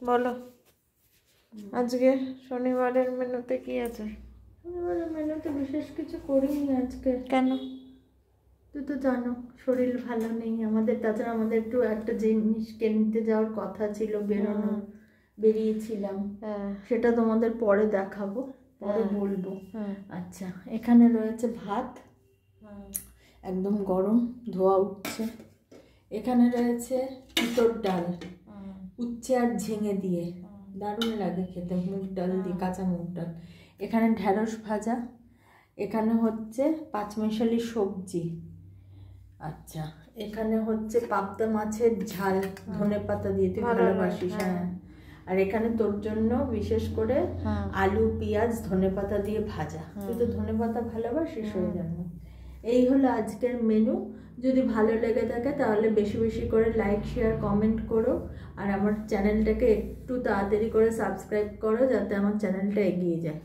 বলো আজকে শনিবারের মেনুতে কি আছে? শনিবারের মেনুতে বিশেষ কিছু করিনি আজকে। কেন? তুই তো জানো শরীর ভালো নেই আমাদের, তাছাড়া আমাদের একটু একটা জিনিস কিনতে যাওয়ার কথা ছিল, বেরিয়েছিলাম। সেটা তোমাদের পরে দেখাবো, পরে বলবো। আচ্ছা, এখানে রয়েছে ভাত, একদম গরম, ধোয়া উঠছে। এখানে রয়েছে ইঁচড় ডাল, উচ্ছে আর ঝিঙে দিয়ে, দারুণ লাগে খেতে, মুগ ডাল দিয়ে, কাঁচা মুগ ডাল। এখানে ঢ্যাঁড়স ভাজা, এখানে হচ্ছে পাঁচমিশালি সবজি। আচ্ছা, এখানে হচ্ছে পাবদা মাছের ঝাল, ধনেপাতা দিয়ে, তুই ভালোবাসিস। হ্যাঁ। আর এখানে তোর জন্য বিশেষ করে আলু, পেঁয়াজ, ধনেপাতা দিয়ে ভাজা। তুই তো ধনেপাতা ভালোবাসিস ওই জন্য। এই হলো আজকের মেনু। যদি ভালো লেগে থাকে তাহলে বেশি বেশি করে লাইক, শেয়ার, কমেন্ট করো। আর আমার চ্যানেলটাকে একটু তাড়াতাড়ি করে সাবস্ক্রাইব করো, যাতে আমার চ্যানেলটা এগিয়ে যায়।